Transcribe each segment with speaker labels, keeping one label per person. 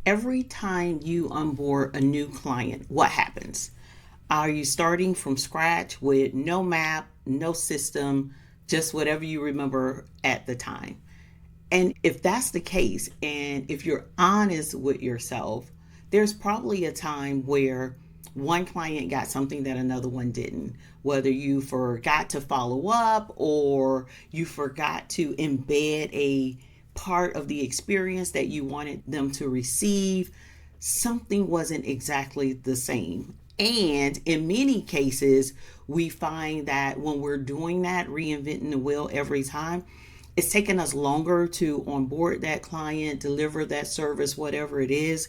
Speaker 1: Every time you onboard a new client, what happens? Are you starting from scratch with no map, no system, just whatever you remember at the time? And if that's the case, and if you're honest with yourself, there's probably a time where one client got something that another one didn't. Whether you forgot to follow up or you forgot to embed a part of the experience that you wanted them to receive, something wasn't exactly the same. And in many cases, we find that when we're doing that, reinventing the wheel every time, it's taken us longer to onboard that client, deliver that service, whatever it is,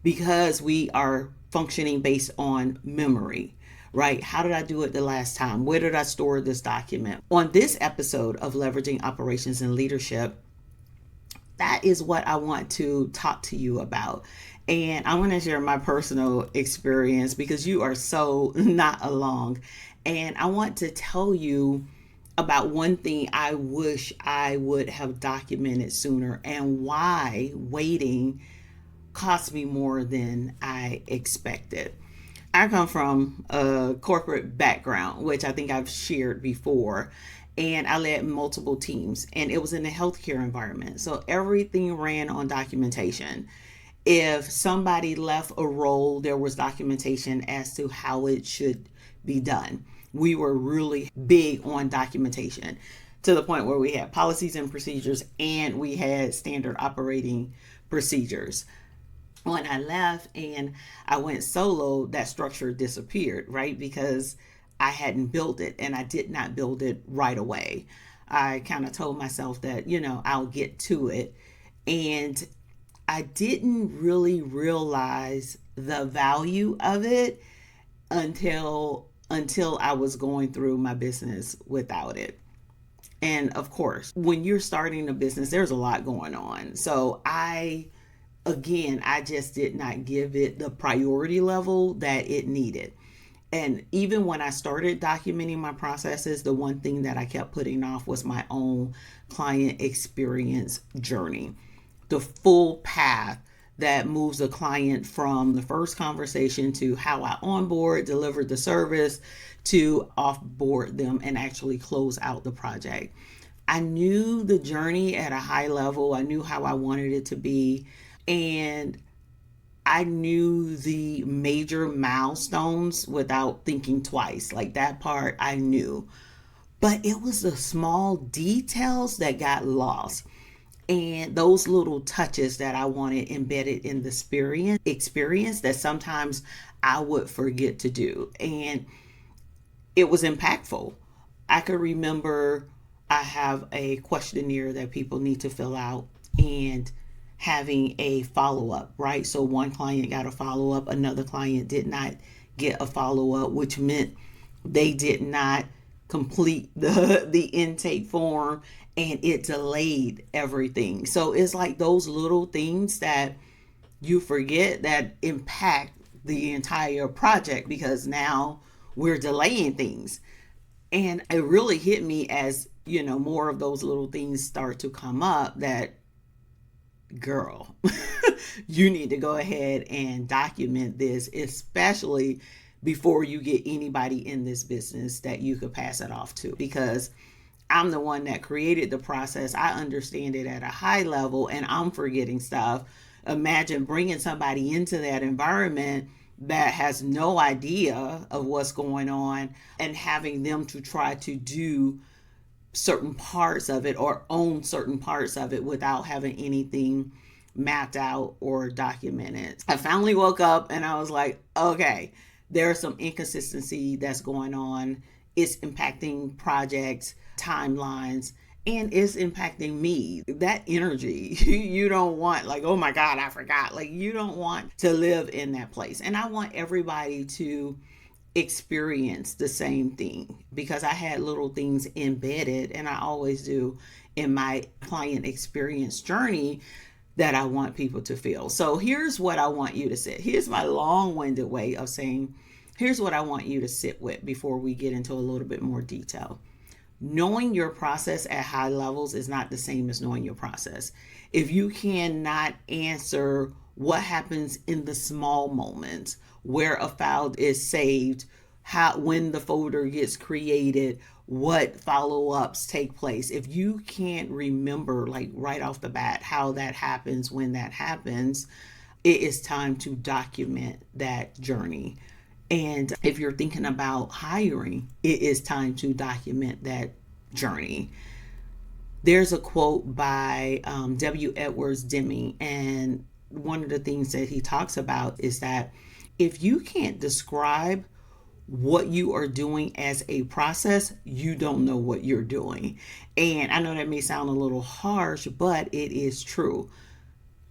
Speaker 1: because we are functioning based on memory, right? How did I do it the last time? Where did I store this document? On this episode of Leveraging Operations and Leadership, that is what I want to talk to you about. And I want to share my personal experience because you are so not along. And I want to tell you about one thing I wish I would have documented sooner and why waiting cost me more than I expected. I come from a corporate background, which I think I've shared before, and I led multiple teams, and it was in a healthcare environment. So everything ran on documentation. If somebody left a role, there was documentation as to how it should be done. We were really big on documentation to the point where we had policies and procedures and we had standard operating procedures. When I left and I went solo, that structure disappeared, right? Because I hadn't built it and I did not build it right away. I kind of told myself that, I'll get to it. And I didn't really realize the value of it until I was going through my business without it. And of course, when you're starting a business, there's a lot going on. So I just did not give it the priority level that it needed. And even when I started documenting my processes, the one thing that I kept putting off was my own client experience journey, the full path that moves a client from the first conversation to how I onboard, deliver the service, to offboard them and actually close out the project. I knew the journey at a high level. I knew how I wanted it to be. And I knew the major milestones without thinking twice. Like that part I knew. But it was the small details that got lost. And those little touches that I wanted embedded in the experience that sometimes I would forget to do. And it was impactful. I could remember I have a questionnaire that people need to fill out and having a follow up, right? So one client got a follow up, another client did not get a follow up, which meant they did not complete the intake form and it delayed everything. So it's like those little things that you forget that impact the entire project because now we're delaying things. And it really hit me as, more of those little things start to come up that, girl, you need to go ahead and document this, especially before you get anybody in this business that you could pass it off to. Because I'm the one that created the process. I understand it at a high level and I'm forgetting stuff. Imagine bringing somebody into that environment that has no idea of what's going on and having them to try to do certain parts of it or own certain parts of it without having anything mapped out or documented. I finally woke up and I was like, okay, there's some inconsistency that's going on. It's impacting projects, timelines, and it's impacting me. That energy, you don't want, like, oh my God, I forgot. Like, you don't want to live in that place. And I want everybody to experience the same thing because I had little things embedded, and I always do in my client experience journey that I want people to feel. So here's what I want you to sit. Here's my long-winded way of saying, here's what I want you to sit with before we get into a little bit more detail. Knowing your process at high levels is not the same as knowing your process. If you cannot answer what happens in the small moments, where a file is saved, how when the folder gets created, what follow-ups take place. If you can't remember like right off the bat how that happens, when that happens, it is time to document that journey. And if you're thinking about hiring, it is time to document that journey. There's a quote by W. Edwards Deming, and one of the things that he talks about is that if you can't describe what you are doing as a process, you don't know what you're doing. And I know that may sound a little harsh, but it is true.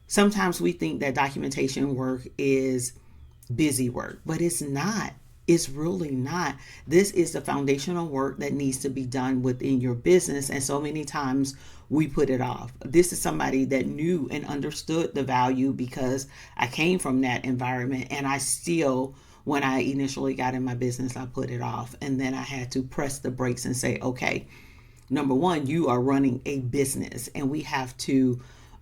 Speaker 1: Sometimes we think that documentation work is busy work, but it's not. It's really not. This is the foundational work that needs to be done within your business. And so many times we put it off. This is somebody that knew and understood the value because I came from that environment. And I still, when I initially got in my business, I put it off. And then I had to press the brakes and say, okay, number one, you are running a business, and we have to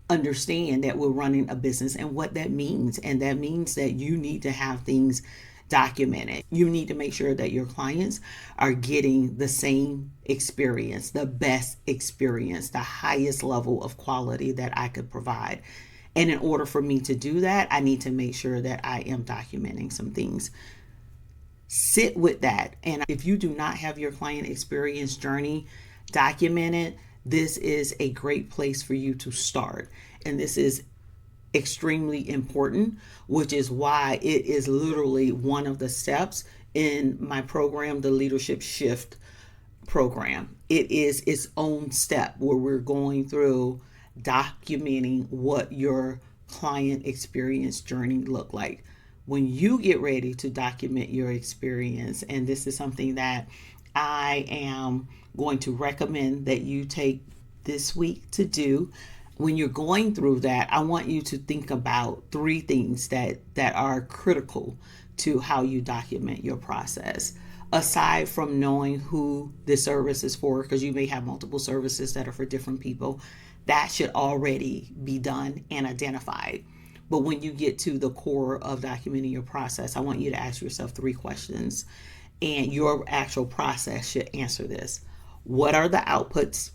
Speaker 1: understand that we're running a business and what that means. And that means that you need to have things documented. You need to make sure that your clients are getting the same experience, the best experience, the highest level of quality that I could provide. And in order for me to do that, I need to make sure that I am documenting some things. Sit with that. And if you do not have your client experience journey documented, this is a great place for you to start. And this is extremely important, which is why it is literally one of the steps in my program, the Leadership Shift program. It is its own step where we're going through documenting what your client experience journey look like. When you get ready to document your experience, and this is something that I am going to recommend that you take this week to do. When you're going through that, I want you to think about three things that are critical to how you document your process. Aside from knowing who the service is for, because you may have multiple services that are for different people, that should already be done and identified. But when you get to the core of documenting your process, I want you to ask yourself three questions, and your actual process should answer this. What are the outputs?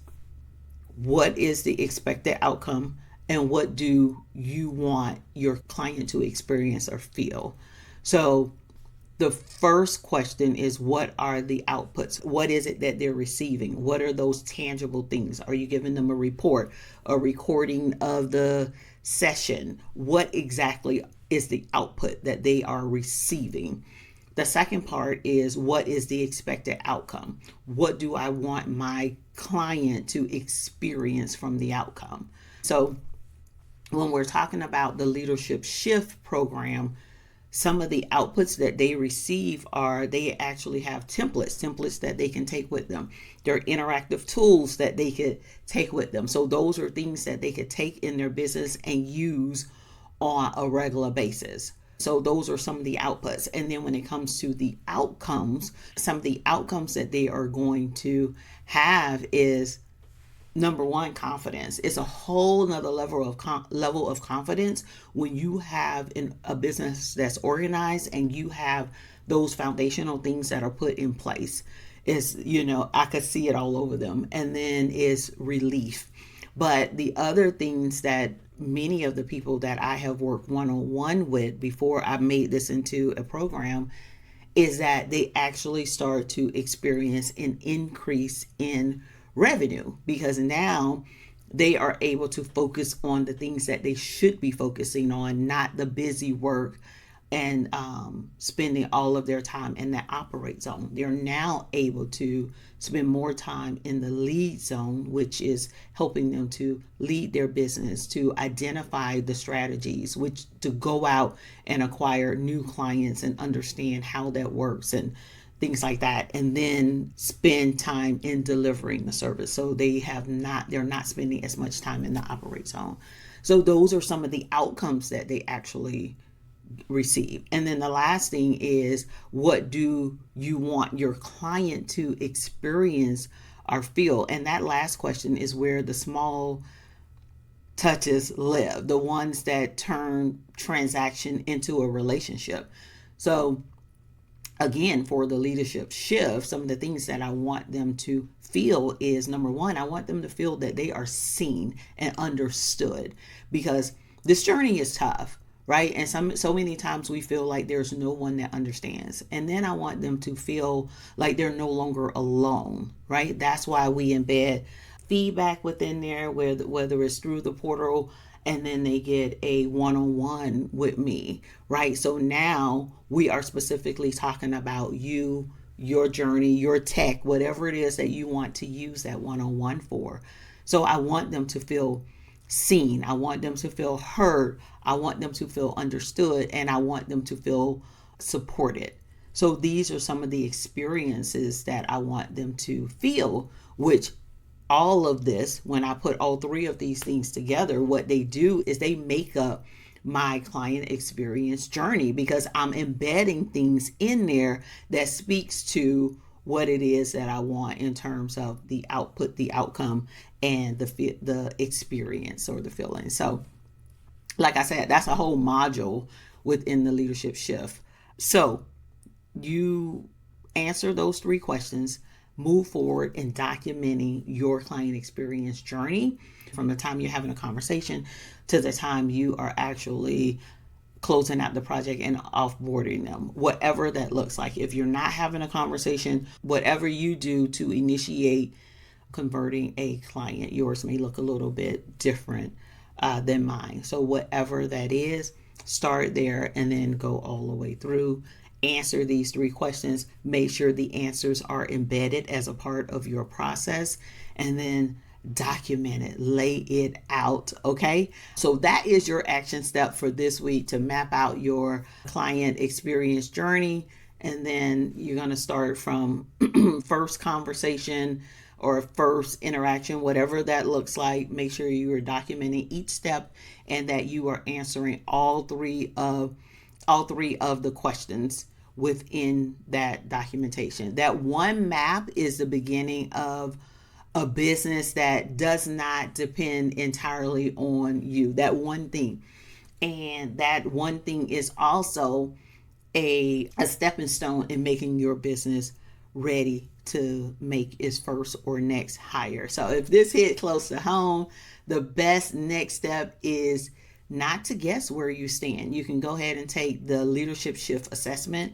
Speaker 1: What is the expected outcome? And what do you want your client to experience or feel? So the first question is, what are the outputs? What is it that they're receiving? What are those tangible things? Are you giving them a report, a recording of the session? What exactly is the output that they are receiving? The second part is, what is the expected outcome? What do I want my client to experience from the outcome? So when we're talking about the Leadership Shift program, some of the outputs that they receive are they actually have templates that they can take with them. There are interactive tools that they could take with them. So those are things that they could take in their business and use on a regular basis. So those are some of the outputs. And then when it comes to the outcomes, some of the outcomes that they are going to have is, number one, confidence. It's a whole nother level of confidence when you have a business that's organized and you have those foundational things that are put in place. Is, I could see it all over them. And then is relief. But the other things that many of the people that I have worked one-on-one with before I made this into a program is that they actually start to experience an increase in revenue, because now they are able to focus on the things that they should be focusing on, not the busy work and spending all of their time in that operate zone. They're now able to spend more time in the lead zone, which is helping them to lead their business, to identify the strategies, which to go out and acquire new clients and understand how that works and things like that, and then spend time in delivering the service. So they're not spending as much time in the operate zone. So those are some of the outcomes that they actually receive. And then the last thing is, what do you want your client to experience or feel. And that last question is where the small touches live, the ones that turn transaction into a relationship. So again, for the leadership shift, some of the things that I want them to feel is, number one, I want them to feel that they are seen and understood, because this journey is tough, right? And so many times we feel like there's no one that understands. And then I want them to feel like they're no longer alone, right? That's why we embed feedback within there, whether it's through the portal, and then they get a one-on-one with me, right? So now we are specifically talking about you, your journey, your tech, whatever it is that you want to use that one-on-one for. So I want them to feel seen, I want them to feel heard, I want them to feel understood, and I want them to feel supported. So these are some of the experiences that I want them to feel, which all of this, when I put all three of these things together, what they do is they make up my client experience journey, because I'm embedding things in there that speaks to what it is that I want in terms of the output, the outcome, and the experience or the feeling. So, like I said, that's a whole module within the leadership shift. So, you answer those three questions, move forward in documenting your client experience journey from the time you're having a conversation to the time you are actually closing out the project and offboarding them, whatever that looks like. If you're not having a conversation, whatever you do to initiate converting a client, yours may look a little bit different than mine. So, whatever that is, start there and then go all the way through. Answer these three questions. Make sure the answers are embedded as a part of your process, and then document it, lay it out. Okay. So that is your action step for this week, to map out your client experience journey. And then you're going to start from first conversation or first interaction, whatever that looks like. Make sure you are documenting each step and that you are answering all three of the questions within that documentation. That one map is the beginning of a business that does not depend entirely on you. That one thing. And that one thing is also a stepping stone in making your business ready to make its first or next hire. So if this hit close to home, the best next step is not to guess where you stand. You can go ahead and take the leadership shift assessment.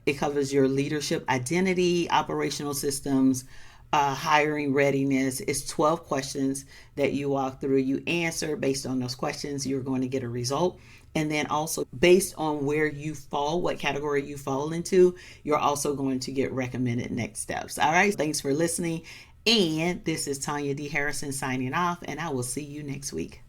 Speaker 1: It covers your leadership identity, operational systems, hiring readiness. It's 12 questions that you walk through. You answer based on those questions, you're going to get a result. And then also based on where you fall, what category you fall into, you're also going to get recommended next steps. All right. Thanks for listening. And this is Tanya D. Harrison signing off, and I will see you next week.